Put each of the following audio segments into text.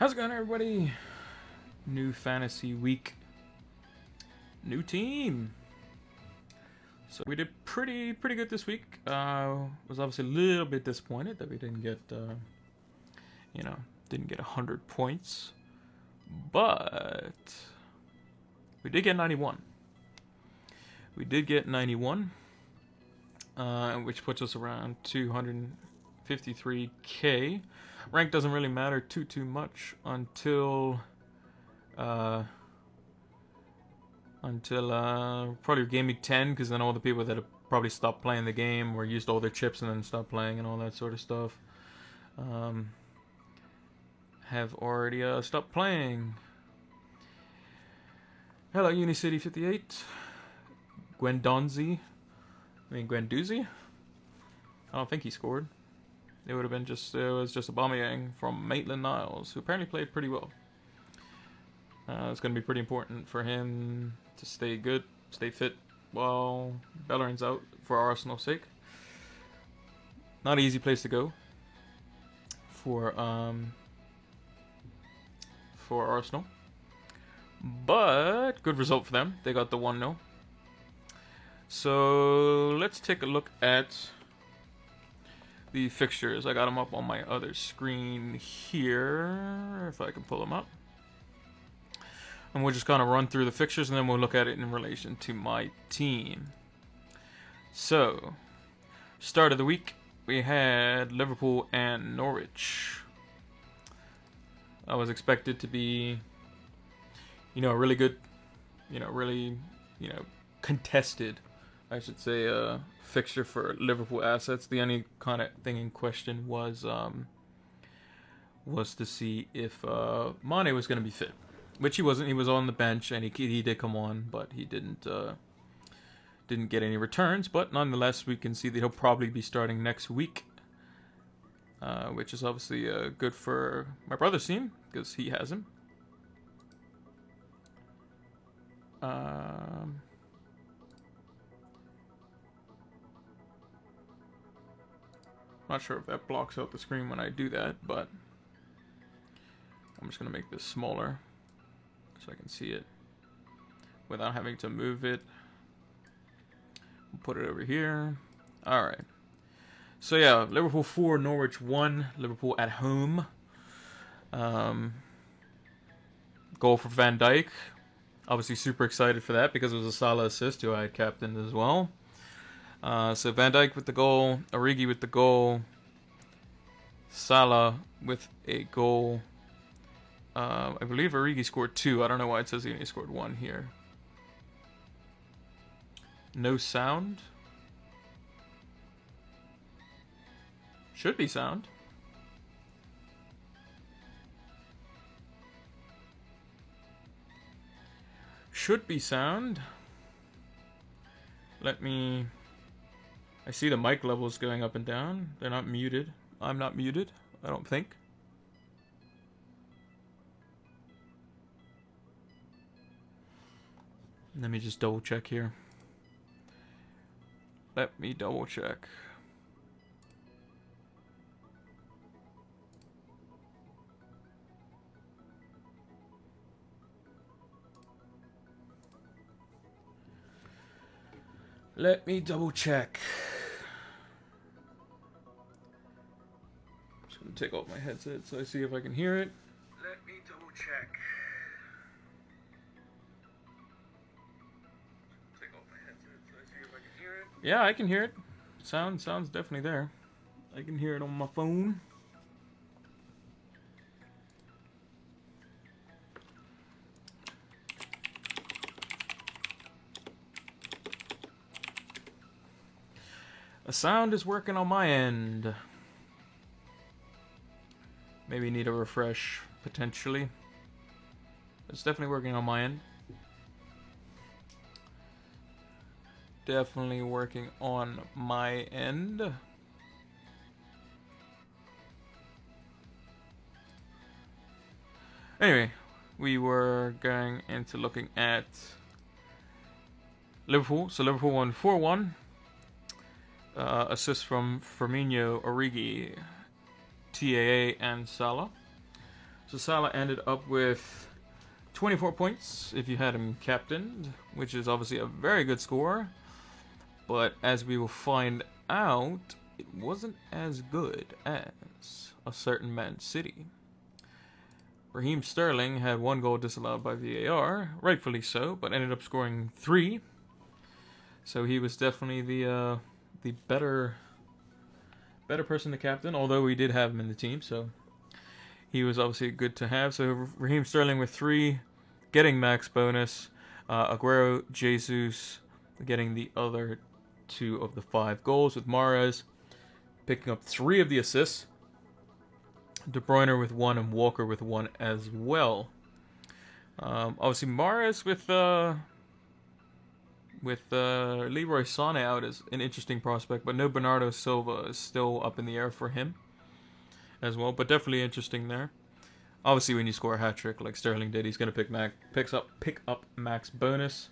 How's it going, everybody? New fantasy week, new team. So we did pretty good this week. Was obviously a little bit disappointed that we didn't get, didn't get 100 points, but we did get 91. We did get 91, which puts us around 253k. Rank doesn't really matter too much until probably Gameweek 10, because then all the people that have probably stopped playing the game or used all their chips and then stopped playing and all that sort of stuff have already stopped playing. Hello, Unicity58. Gwendouzi. I don't think he scored. It would have been just it was just a Aubameyang from Maitland-Niles, who apparently played pretty well. It's going to be pretty important for him to stay good, stay fit while Bellerin's out for Arsenal's sake. Not an easy place to go for Arsenal, but good result for them. They got the 1-0. So let's take a look at the fixtures. I got them up on my other screen here, if I can pull them up. And we'll just kind of run through the fixtures and then we'll look at it in relation to my team. So, start of the week, we had Liverpool and Norwich. I was expected to be, a really good, contested, I should say, fixture for Liverpool assets. The only kind of thing in question was to see if Mane was going to be fit, which he wasn't. He was on the bench and he did come on, but he didn't get any returns. But nonetheless, we can see that he'll probably be starting next week, which is obviously good for my brother's team because he has him. Not sure if that blocks out the screen when I do that, but I'm just going to make this smaller so I can see it without having to move it. We'll put it over here. Alright. So yeah, Liverpool 4, Norwich 1. Liverpool at home. Goal for Van Dijk. Obviously super excited for that because it was a Salah assist who I had captained as well. So Van Dijk with the goal, Origi with the goal, Salah with a goal. I believe Origi scored 2. I don't know why it says he only scored 1 here. No sound. Should be sound. Should be sound. I see the mic levels going up and down. They're not muted. I'm not muted, I don't think. Let me just double check here. Let me double check. Let me double check. I'm just going to take off my headset so I see if I can hear it. Let me double check. Take off my headset so I see if I can hear it. Yeah, I can hear it. Sounds definitely there. I can hear it on my phone. The sound is working on my end. Maybe need a refresh, potentially. It's definitely working on my end. Definitely working on my end. Anyway, we were going into looking at Liverpool. So Liverpool won 4-1. Assist from Firmino, Origi, TAA, and Salah. So Salah ended up with 24 points if you had him captained, which is obviously a very good score. But as we will find out, it wasn't as good as a certain Man City. Raheem Sterling had 1 goal disallowed by VAR, rightfully so, but ended up scoring 3. So he was definitely the better person to captain, although we did have him in the team, so he was obviously good to have. So Raheem Sterling with 3, getting max bonus. Aguero, Jesus getting the other 2 of the 5 goals, with Mahrez picking up 3 of the assists. De Bruyne with 1 and Walker with 1 as well. Obviously Mahrez with Leroy Sané out is an interesting prospect, but no Bernardo Silva is still up in the air for him as well, but definitely interesting there. Obviously, when you score a hat trick like Sterling did, he's going to pick up max bonus.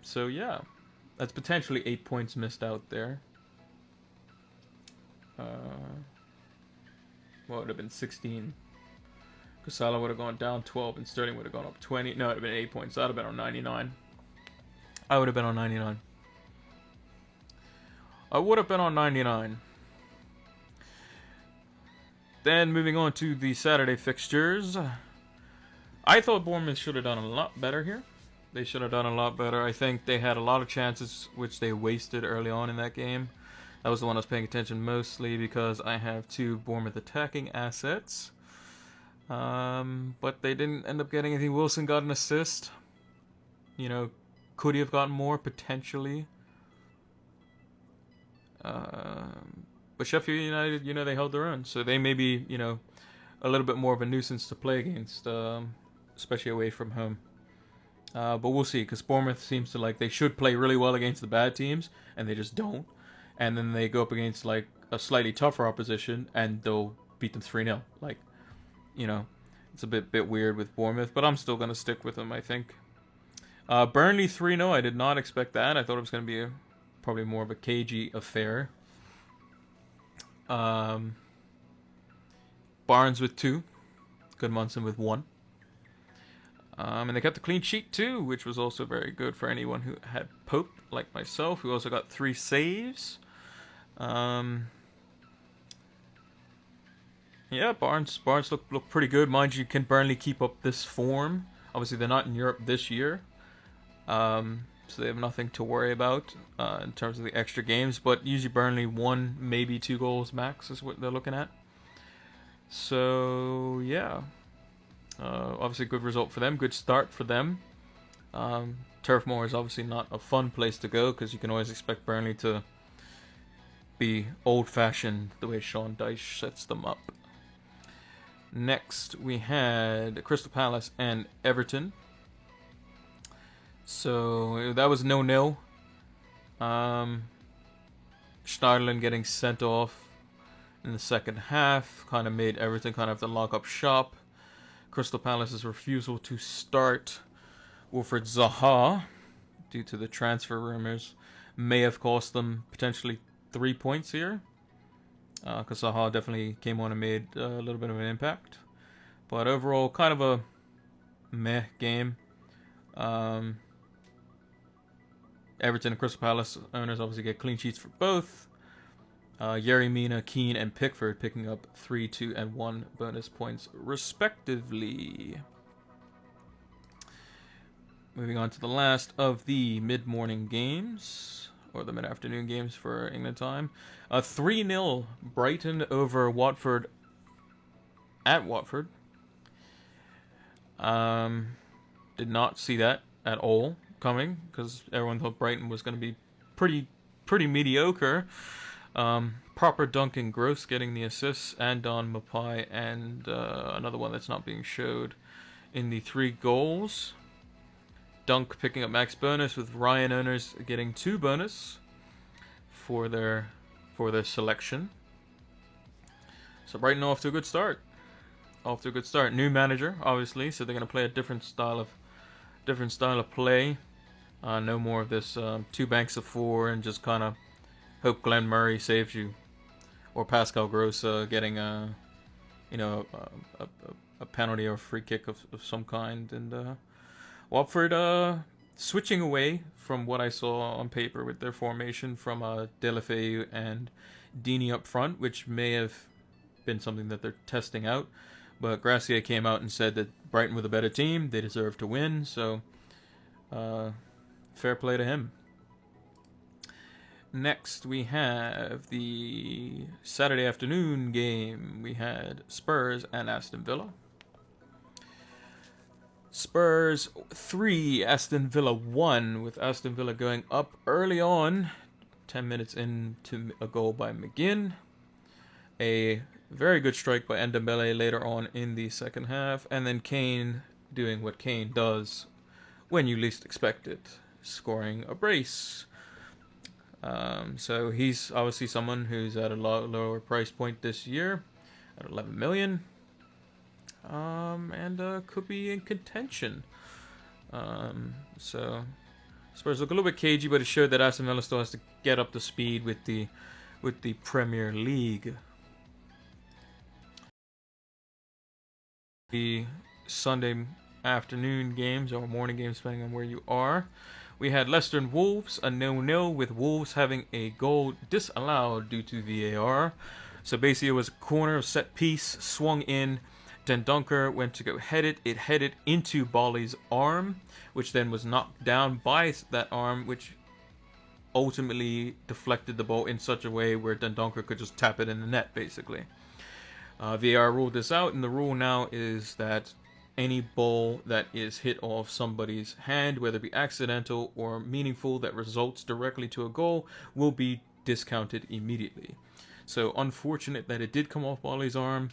So yeah, that's potentially 8 points missed out there. Well, it would have been 16. Because Salah would have gone down 12 and Sterling would have gone up 20. No, it would have been 8 points. That would have been on 99. I would have been on 99. I would have been on 99. Then moving on to the Saturday fixtures. I thought Bournemouth should have done a lot better here. They should have done a lot better. I think they had a lot of chances which they wasted early on in that game. That was the one I was paying attention mostly because I have 2 Bournemouth attacking assets. But they didn't end up getting anything. Wilson got an assist. You know, could he have gotten more? Potentially. But Sheffield United, you know, they held their own. So they may be, you know, a little bit more of a nuisance to play against, especially away from home. But we'll see, because Bournemouth seems to they should play really well against the bad teams, and they just don't. And then they go up against, a slightly tougher opposition, and they'll beat them 3-0. You know, it's a bit weird with Bournemouth, but I'm still going to stick with them, I think. Burnley 3-0, I did not expect that. I thought it was going to be probably more of a cagey affair. Barnes with 2. Goodmanson with 1. And they kept the clean sheet too, which was also very good for anyone who had Pope, like myself, who also got 3 saves. Yeah, Barnes look pretty good. Mind you, can Burnley keep up this form? Obviously, they're not in Europe this year, so they have nothing to worry about in terms of the extra games. But usually Burnley 1, maybe 2 goals max is what they're looking at. So yeah, obviously good result for them, good start for them. Turf Moor is obviously not a fun place to go because you can always expect Burnley to be old-fashioned the way Sean Dyche sets them up. Next, we had Crystal Palace and Everton. So that was 0-0. Schneiderlin getting sent off in the second half kind of made Everton kind of have to lock up shop. Crystal Palace's refusal to start Wilfred Zaha due to the transfer rumors may have cost them potentially 3 points here. Because Zaha definitely came on and made a little bit of an impact. But overall, kind of a meh game. Everton and Crystal Palace owners obviously get clean sheets for both. Yerry Mina, Keane, and Pickford picking up 3, 2, and 1 bonus points respectively. Moving on to the last of the mid-morning games, or the mid-afternoon games for England time. 3-0 Brighton over Watford at Watford. Did not see that at all coming, because everyone thought Brighton was going to be pretty mediocre. Proper Duncan Gross getting the assists, and Don Mapai, and another one that's not being showed in the 3 goals. Dunk picking up max bonus, with Ryan owners getting 2 bonus for their selection. So Brighton off to a good start. New manager, obviously, so they're going to play a different style of play. No more of this 2 banks of 4 and just kind of hope Glenn Murray saves you, or Pascal Gross getting a penalty or a free kick of some kind. And Watford switching away from what I saw on paper with their formation from Deulofeu and Dini up front, which may have been something that they're testing out. But Gracia came out and said that Brighton were the better team. They deserve to win. So fair play to him. Next, we have the Saturday afternoon game. We had Spurs and Aston Villa. Spurs 3, Aston Villa 1, with Aston Villa going up early on, 10 minutes into a goal by McGinn. A very good strike by Ndombele later on in the second half, and then Kane doing what Kane does when you least expect it, scoring a brace. So he's obviously someone who's at a lower price point this year, at 11 million. And could be in contention. So Spurs look a little bit cagey, but it showed that Aston Villa still has to get up to speed with the Premier League. The Sunday afternoon games or morning games, depending on where you are. We had Leicester and Wolves, a 0-0, with Wolves having a goal disallowed due to VAR. So basically, it was a corner, set piece, swung in. Dendoncker went to go head it. It headed into Bali's arm, which then was knocked down by that arm, which ultimately deflected the ball in such a way where Dendoncker could just tap it in the net, basically. VAR ruled this out, and the rule now is that any ball that is hit off somebody's hand, whether it be accidental or meaningful, that results directly to a goal, will be discounted immediately. So unfortunate that it did come off Bali's arm.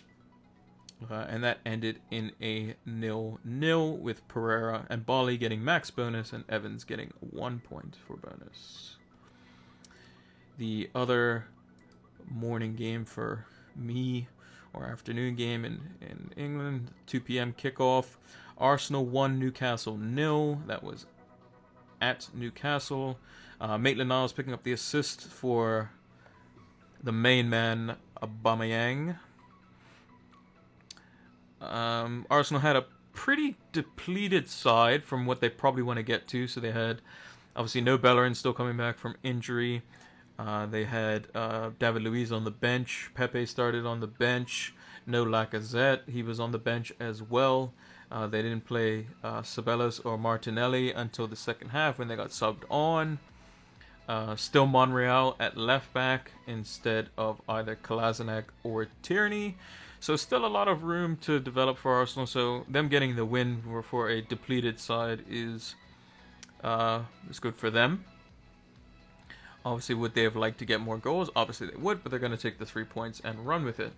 And that ended in a 0-0 with Pereira and Bali getting max bonus and Evans getting 1 point for bonus. The other morning game for me, or afternoon game in England, 2 p.m. kickoff. Arsenal 1, Newcastle 0. That was at Newcastle. Maitland-Niles picking up the assist for the main man, Aubameyang. Arsenal had a pretty depleted side from what they probably want to get to. So they had, obviously, no Bellerin still coming back from injury. They had David Luiz on the bench. Pepe started on the bench. No Lacazette. He was on the bench as well. They didn't play Ceballos or Martinelli until the second half when they got subbed on. Still Monreal at left back instead of either Kolasinac or Tierney. So still a lot of room to develop for Arsenal. So them getting the win for a depleted side is good for them. Obviously, would they have liked to get more goals? Obviously they would, but they're going to take the 3 points and run with it.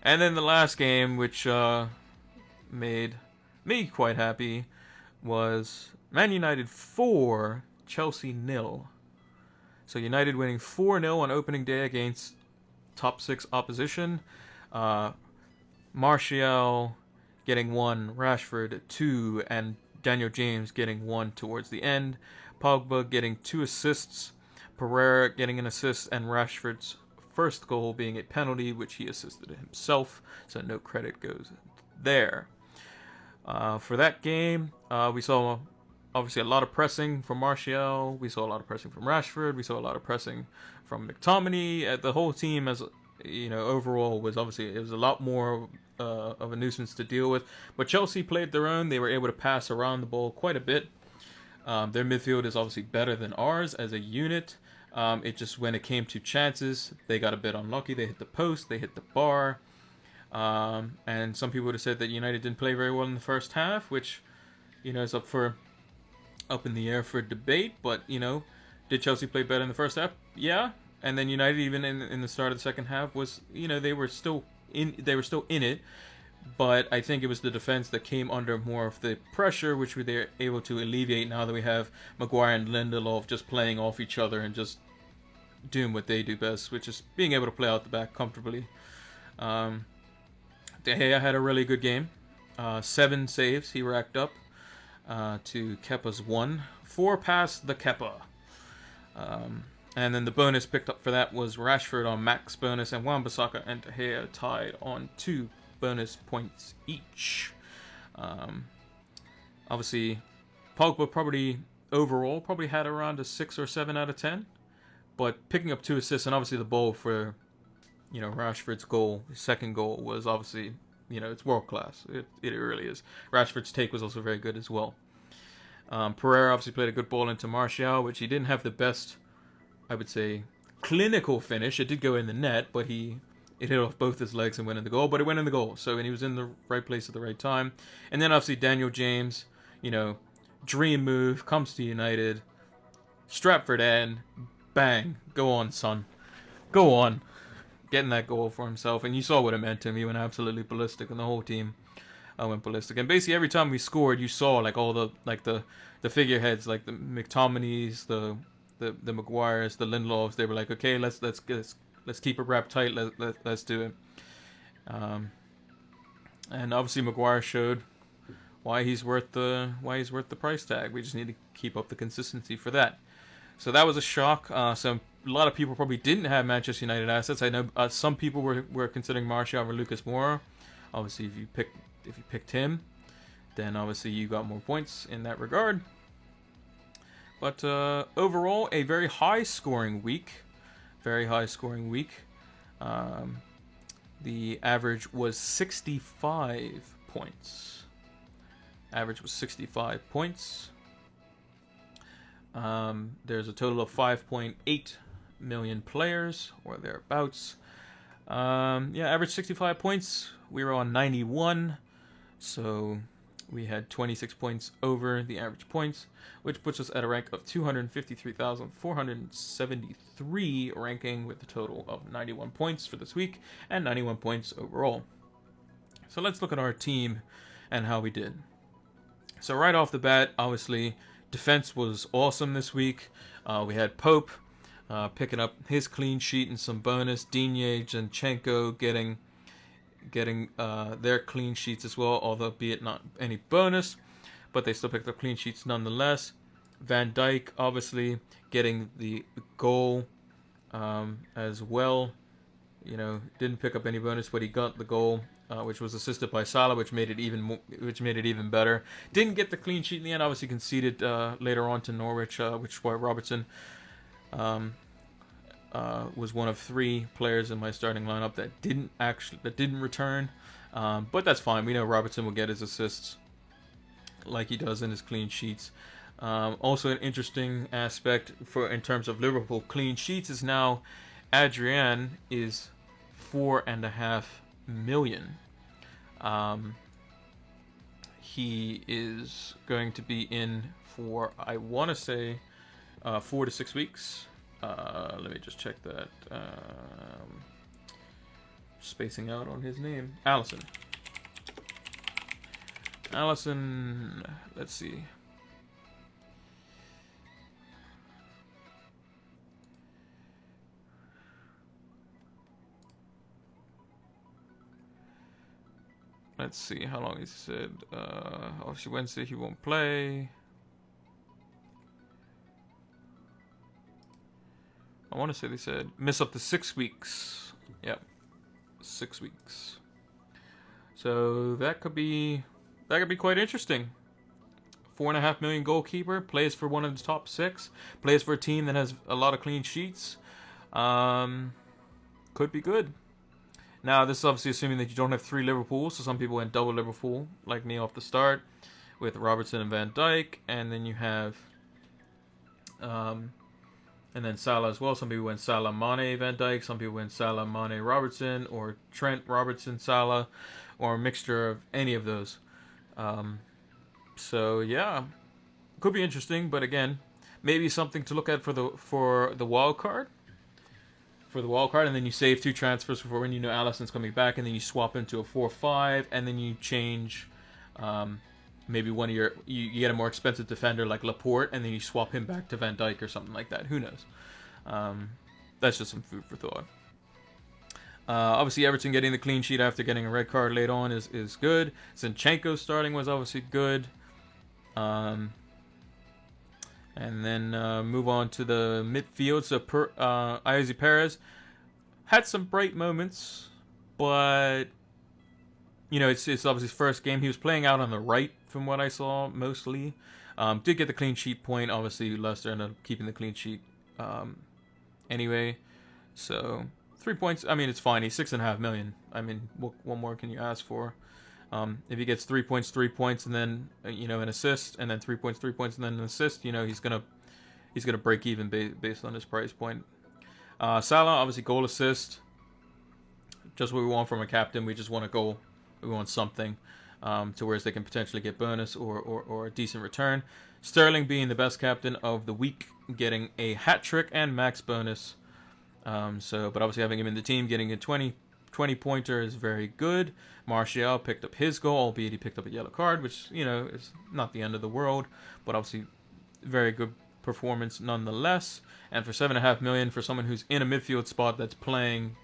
And then the last game, which made me quite happy, was Man United 4, Chelsea 0. So United winning 4-0 on opening day against top 6 opposition. Martial getting 1, Rashford 2, and Daniel James getting 1 towards the end. Pogba getting 2 assists, Pereira getting an assist, and Rashford's first goal being a penalty, which he assisted himself, so no credit goes there. For that game, we saw obviously a lot of pressing from Martial. We saw a lot of pressing from Rashford. We saw a lot of pressing from McTominay. The whole team, as overall, was obviously, it was a lot more of a nuisance to deal with. But Chelsea played their own. They were able to pass around the ball quite a bit. Their midfield is obviously better than ours as a unit. It just, when it came to chances, they got a bit unlucky. They hit the post, they hit the bar. And some people would have said that United didn't play very well in the first half, which, is up in the air for debate. But, did Chelsea play better in the first half? Yeah. And then United, even in the start of the second half, was, they were still in it. But I think it was the defense that came under more of the pressure, which we were able to alleviate now that we have Maguire and Lindelof just playing off each other and just doing what they do best, which is being able to play out the back comfortably. De Gea had a really good game. 7 saves he racked up to Kepa's 1. 4 past the Kepa. And then the bonus picked up for that was Rashford on max bonus, and Wan-Bissaka and De Gea tied on 2 bonus points each. Obviously, Pogba probably had around a 6 or 7 out of 10, but picking up 2 assists and obviously the ball for, Rashford's goal, his second goal, was obviously, it's world class. It really is. Rashford's take was also very good as well. Pereira obviously played a good ball into Martial, which he didn't have the best, I would say, clinical finish. It did go in the net, but it hit off both his legs and went in the goal. But it went in the goal, and he was in the right place at the right time. And then obviously Daniel James, dream move, comes to United, Stratford end, bang, go on, son, go on, getting that goal for himself. And you saw what it meant to him. He went absolutely ballistic, and the whole team went ballistic. And basically every time we scored, you saw like all the figureheads, like the McTominays, the Maguires, the Lindelofs. They were like, okay, let's keep it wrapped tight. Let's do it. And obviously Maguire showed why he's worth the price tag. We just need to keep up the consistency for that. So that was a shock. So a lot of people probably didn't have Manchester United assets. I know some people were considering Martial over Lucas Moura. Obviously, if you picked him, then obviously you got more points in that regard. But overall, a very high scoring week. Very high scoring week. The average was 65 points. Average was 65 points. There's a total of 5.8 million players, or thereabouts. Average 65 points. We were on 91, so we had 26 points over the average points, which puts us at a rank of 253,473, ranking with a total of 91 points for this week and 91 points overall. So let's look at our team and how we did. So right off the bat, obviously, defense was awesome this week. We had Pope picking up his clean sheet and some bonus. Digne, Zinchenko getting their clean sheets as well, although be it not any bonus, but they still picked up clean sheets nonetheless. Van Dijk obviously getting the goal as well. Didn't pick up any bonus, but he got the goal, which was assisted by Salah, which made it even better. Didn't get the clean sheet in the end. Obviously conceded later on to Norwich, which why Robertson was one of 3 players in my starting lineup that didn't return. But that's fine. We know Robertson will get his assists like he does in his clean sheets. Also, an interesting aspect in terms of Liverpool clean sheets is now Adrian is 4.5 million. He is going to be in for, I want to say, 4 to 6 weeks. Let me just check that. Spacing out on his name. Allison, let's see. Let's see how long he said. Obviously Wednesday he won't play. I want to say they said miss up to 6 weeks. Yep, 6 weeks. So that could be quite interesting. 4.5 million goalkeeper, plays for one of the top 6, plays for a team that has a lot of clean sheets. Could be good. Now, this is obviously assuming that you don't have 3 Liverpools, so some people went double Liverpool, like me off the start, with Robertson and Van Dijk, and then you have, and then Salah as well. Some people went Salah, Mane, Van Dijk, some people went Salah, Mane, Robertson, or Trent, Robertson, Salah, or a mixture of any of those. So yeah, could be interesting, but again, maybe something to look at for the wild card. And then you save 2 transfers for when you know Alisson's coming back, and then you swap into a 4-5, and then you change maybe one of you get a more expensive defender like Laporte, and then you swap him back to Van Dijk or something like that. Who knows? That's just some food for thought. Obviously, Everton getting the clean sheet after getting a red card late on is good. Zinchenko starting was obviously good. And And then move on to the midfield. So Iosi Perez had some bright moments, but it's obviously his first game. He was playing out on the right from what I saw mostly. Did get the clean sheet point. Obviously, Leicester ended up keeping the clean sheet anyway. So 3 points. I mean, it's fine. He's 6.5 million. I mean, what more can you ask for? If he gets 3 points, 3 points, and then an assist, and then 3 points, 3 points, and then an assist, he's gonna break even based on his price point. Salah, obviously goal assist. Just what we want from a captain. We just want a goal. We want something to where they can potentially get bonus or a decent return. Sterling being the best captain of the week, getting a hat trick and max bonus. But obviously having him in the team, getting a 20 pointer is very good. Martial picked up his goal, albeit he picked up a yellow card, which is not the end of the world, but obviously very good performance nonetheless. And for 7.5 million for someone who's in a midfield spot that's playing,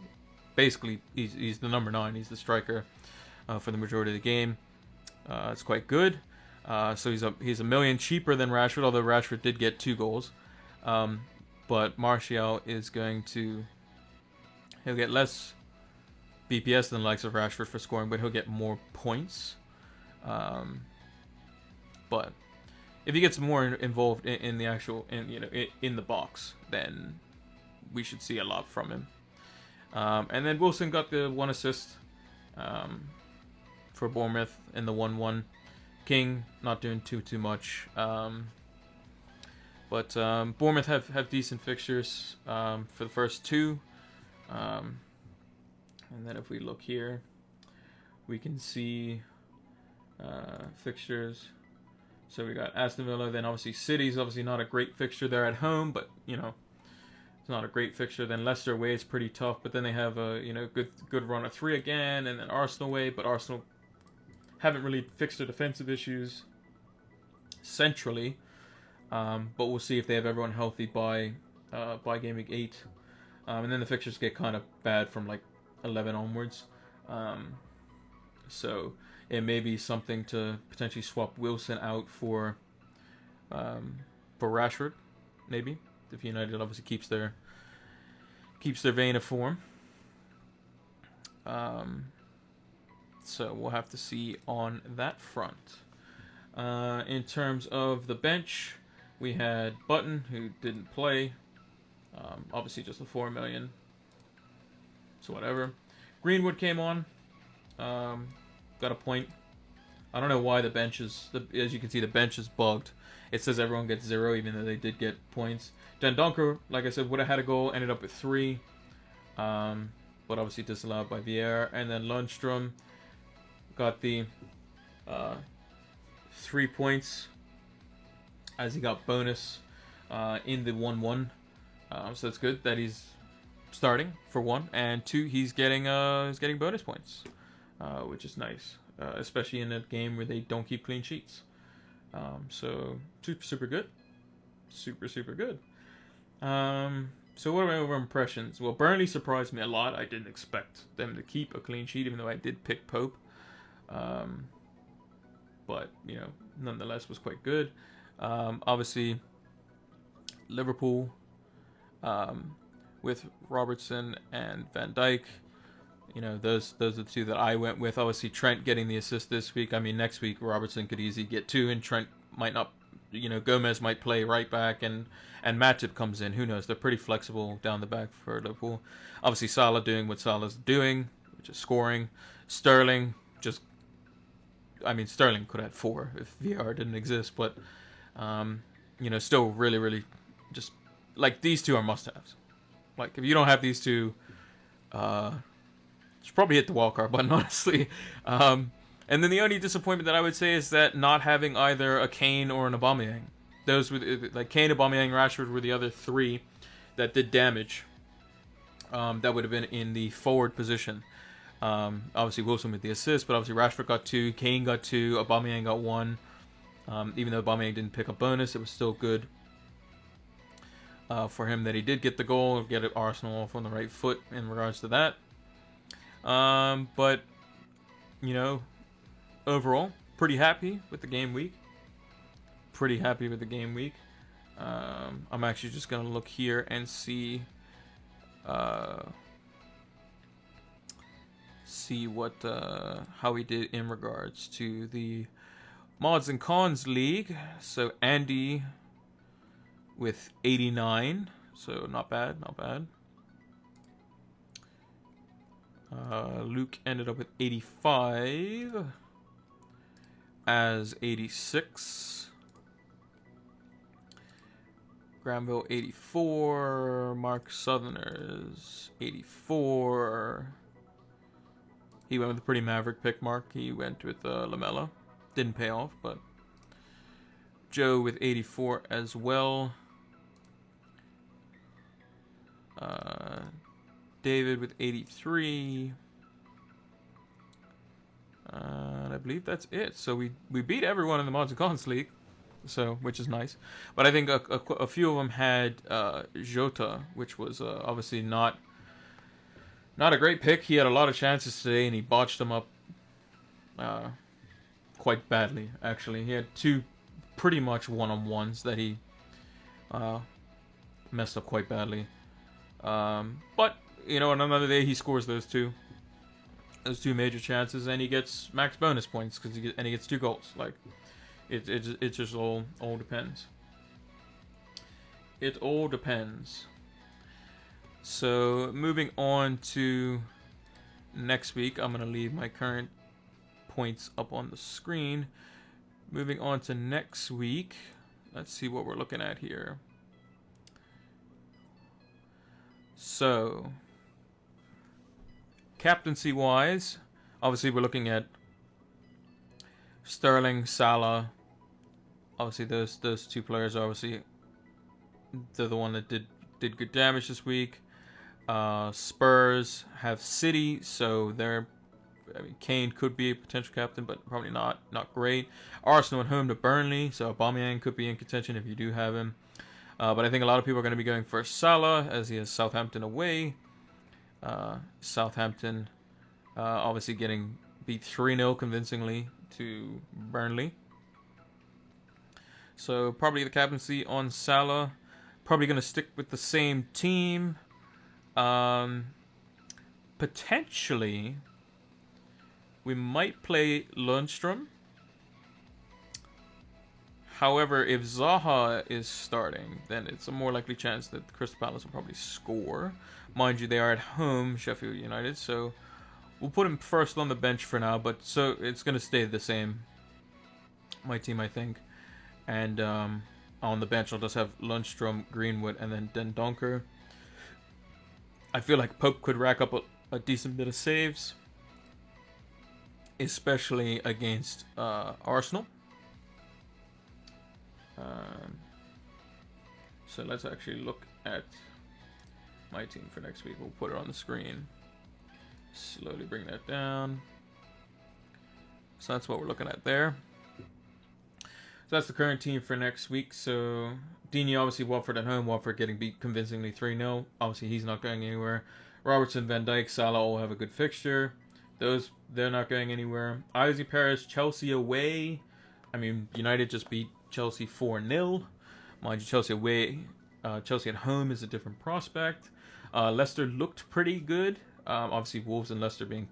basically he's the number 9, he's the striker for the majority of the game. It's quite good. So he's a million cheaper than Rashford, although Rashford did get 2 goals. But Martial is he'll get less BPS than the likes of Rashford for scoring, but he'll get more points. But if he gets more involved in the actual, in the box, then we should see a lot from him. And then Wilson got the 1 assist for Bournemouth in the 1-1. King not doing too much. But Bournemouth have decent fixtures for the first 2. And then if we look here, we can see fixtures. So we got Aston Villa, then obviously City's obviously not a great fixture. They're at home, but it's not a great fixture. Then Leicester away is pretty tough, but then they have a good run of 3 again, and then Arsenal away, but Arsenal haven't really fixed their defensive issues centrally. But we'll see if they have everyone healthy by Gameweek 8. And then the fixtures get kind of bad from like 11 onwards. So it may be something to potentially swap Wilson out for Rashford, maybe, if United obviously keeps their vein of form. So we'll have to see on that front. In terms of the bench, we had Button, who didn't play. Obviously just a 4 million. So whatever. Greenwood came on. Got a point. I don't know why the bench is... as you can see, the bench is bugged. It says everyone gets 0, even though they did get points. Dendoncker, like I said, would have had a goal. Ended up with 3. But obviously disallowed by Vieira. And then Lundstrom got the 3 points, as he got bonus in the 1-1. So it's good that he's starting for 1, and 2, he's getting bonus points, which is nice, especially in a game where they don't keep clean sheets. So super good, super good. So what are my overall impressions? Well, Burnley surprised me a lot. I didn't expect them to keep a clean sheet, even though I did pick Pope. But nonetheless was quite good. Obviously Liverpool, with Robertson and Van Dijk, those are the 2 that I went with. Obviously Trent getting the assist this week. I mean, next week Robertson could easily get 2, and Trent might not. Gomez might play right back, and Matip comes in. Who knows? They're pretty flexible down the back for Liverpool. Obviously Salah doing what Salah's doing, which is scoring. Sterling Sterling could have had 4 if VR didn't exist, but still really just like these 2 are must-haves. Like if you don't have these 2, you should probably hit the wildcard button, honestly. And then the only disappointment that I would say is that not having either a Kane or an Aubameyang. Those were like Kane, Aubameyang, Rashford were the other 3 that did damage. That would have been in the forward position. Obviously Wilson with the assist, but obviously Rashford got 2, Kane got 2, Aubameyang got 1. Even though Aubameyang didn't pick up bonus, it was still good for him that he did get the goal, get Arsenal off on the right foot in regards to that. But overall, pretty happy with the game week. I'm actually just gonna look here and see what how he did in regards to the Mods and Cons League. So Andy with 89, so not bad, not bad. Luke ended up with 85 as 86. Granville 84. Mark Southerners 84. He went with a pretty maverick pick, Mark. He went with Lamella. Didn't pay off, but Joe with 84 as well. David with 83. And I believe that's it. So we beat everyone in the Mods and Cons League, so which is nice. But I think a few of them had Jota, which was obviously not a great pick. He had a lot of chances today, and he botched them up quite badly, actually. He had two pretty much one-on-ones that he messed up quite badly. But, you know, on another day, he scores those two major chances, and he gets max bonus points because he gets 2 goals. Like, it just all depends. It all depends. So moving on to next week, I'm gonna leave my current points up on the screen. Moving on to next week, let's see what we're looking at here. So, captaincy-wise, obviously we're looking at Sterling, Salah. Obviously, those two players are obviously they're the one that did good damage this week. Spurs have City, so Kane could be a potential captain, but probably not great. Arsenal at home to Burnley, so Aubameyang could be in contention if you do have him. But I think a lot of people are going to be going for Salah, as he has Southampton away. Southampton obviously getting beat 3-0 convincingly to Burnley. So probably the captaincy on Salah. Probably going to stick with the same team. Potentially, we might play Lundstrom. However, if Zaha is starting, then it's a more likely chance that Crystal Palace will probably score. Mind you, they are at home, Sheffield United, so we'll put him first on the bench for now, but so it's going to stay the same. My team, I think. And on the bench, I'll just have Lundstrom, Greenwood, and then Den Donker. I feel like Pope could rack up a decent bit of saves, especially against Arsenal. So let's actually look at my team for next week. We'll put it on the screen. Slowly bring that down. So that's what we're looking at there. So that's the current team for next week. So Dini, obviously Watford at home. Watford getting beat convincingly 3-0. Obviously he's not going anywhere. Robertson, Van Dijk, Salah all have a good fixture. They're not going anywhere. Izzy Paris, Chelsea away. I mean, United just beat Chelsea 4-0. Mind you, Chelsea away, Chelsea at home is a different prospect. Leicester looked pretty good. Obviously, Wolves and Leicester being,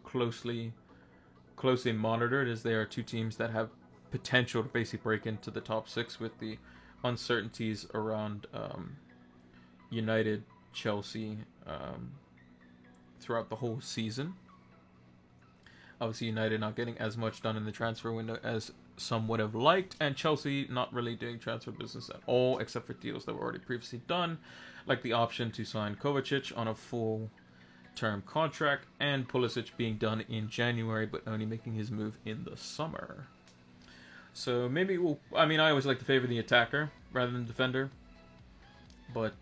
closely monitored, as they are two teams that have potential to basically break into the top 6 with the uncertainties around United, Chelsea throughout the whole season. Obviously, United not getting as much done in the transfer window as some would have liked, and Chelsea not really doing transfer business at all, except for deals that were already previously done, like the option to sign Kovacic on a full-term contract, and Pulisic being done in January, but only making his move in the summer. So maybe I always like to favor the attacker rather than the defender, but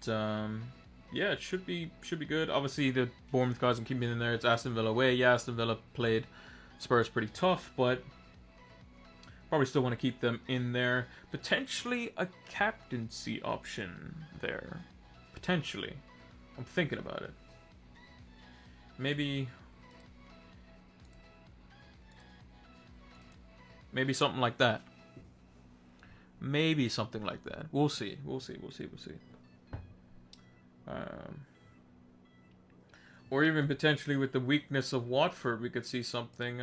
yeah, it should be good. Obviously, the Bournemouth guys I'm keeping in there. It's Aston Villa away. Yeah, Aston Villa played Spurs pretty tough, but probably still want to keep them in there. Potentially a captaincy option there. Potentially. I'm thinking about it. Maybe something like that. Maybe something like that. We'll see. We'll see. Or even potentially with the weakness of Watford, we could see something,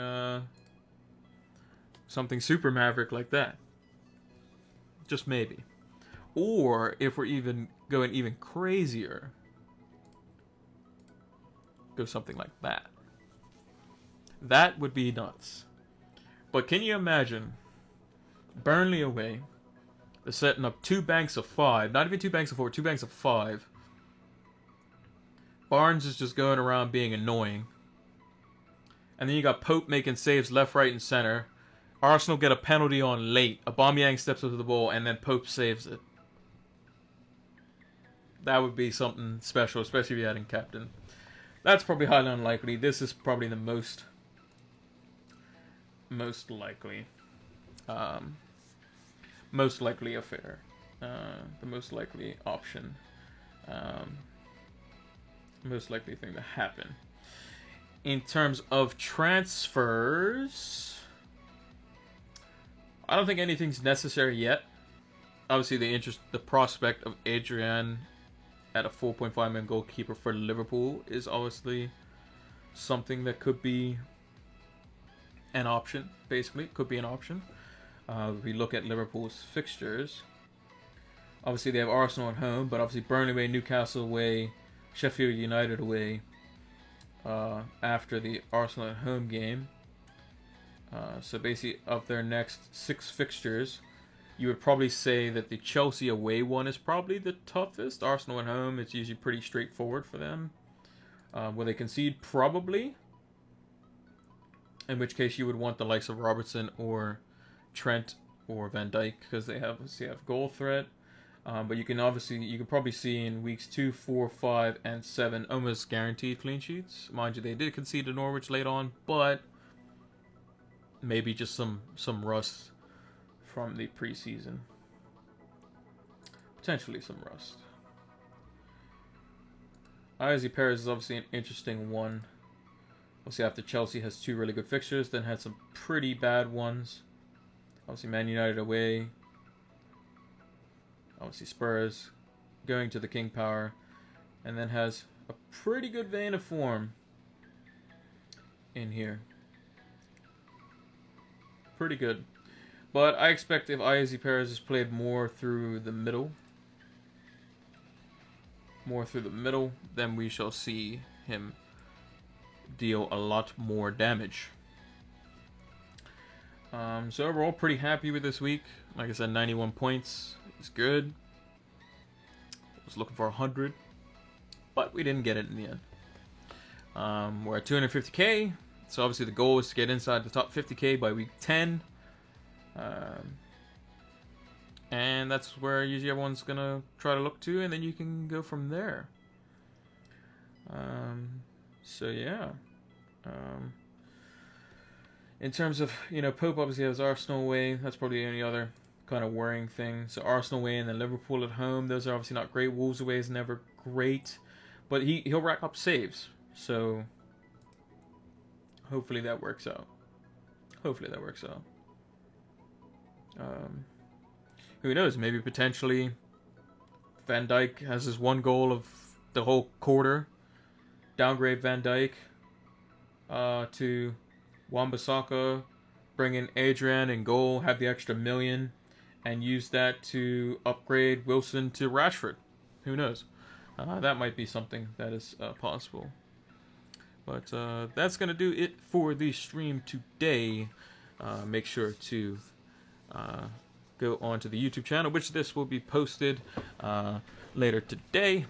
something super maverick like that. Just maybe. Or if we're even going even crazier, go something like that. That would be nuts. But can you imagine Burnley away? They're setting up 2 banks of 5. Not even 2 banks of 4, 2 banks of 5. Barnes is just going around being annoying. And then you got Pope making saves left, right, and center. Arsenal get a penalty on late. Aubameyang steps up to the ball, and then Pope saves it. That would be something special, especially if you had him captain. That's probably highly unlikely. This is probably the most likely. Most likely affair. The most likely option. Most likely thing to happen. In terms of transfers, I don't think anything's necessary yet. Obviously, the prospect of Adrian at a 4.5 million goalkeeper for Liverpool is obviously something that could be an option. Basically, could be an option. If we look at Liverpool's fixtures, obviously they have Arsenal at home, but obviously Burnley away, Newcastle away, Sheffield United away after the Arsenal at home game. So basically, of their next 6 fixtures, you would probably say that the Chelsea away one is probably the toughest. Arsenal at home, it's usually pretty straightforward for them. Will they concede? Probably. In which case, you would want the likes of Robertson or Trent or Van Dijk because they have goal threat. But you can probably see in weeks 2, 4, 5, and 7 almost guaranteed clean sheets. Mind you, they did concede to Norwich late on, but maybe just some rust from the preseason. Potentially some rust. Izzy Perez is obviously an interesting one. Obviously after Chelsea has 2 really good fixtures, then had some pretty bad ones. Obviously Man United away. Obviously Spurs going to the King Power, and then has a pretty good vein of form in here. Pretty good. But I expect if Izzy Perez is played more through the middle, then we shall see him deal a lot more damage. So overall, pretty happy with this week. Like I said, 91 points is good. Was looking for 100, but we didn't get it in the end. We're at 250k, so obviously the goal is to get inside the top 50k by week 10. And that's where usually everyone's gonna try to look to, and then you can go from there. So yeah. In terms of, Pope obviously has Arsenal away. That's probably the only other kind of worrying thing. So Arsenal away and then Liverpool at home. Those are obviously not great. Wolves away is never great, but he'll rack up saves. So hopefully that works out. Who knows? Maybe potentially Van Dijk has his one goal of the whole quarter. Downgrade Van Dijk to Wan-Bissaka, bring in Adrian in goal, have the extra million, and use that to upgrade Wilson to Rashford. Who knows? That might be something that is possible. But that's going to do it for the stream today. Make sure to go on to the YouTube channel, which this will be posted later today.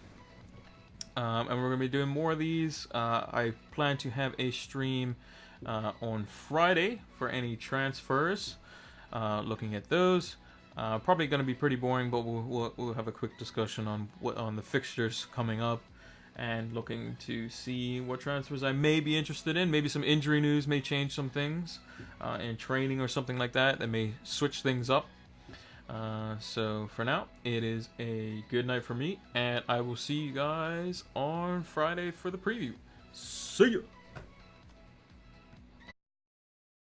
And we're going to be doing more of these. I plan to have a stream on Friday for any transfers. Looking at those. Probably going to be pretty boring, but we'll have a quick discussion on the fixtures coming up, and looking to see what transfers I may be interested in. Maybe some injury news may change some things in training or something like that may switch things up. So for now, it is a good night for me, and I will see you guys on Friday for the preview. See ya!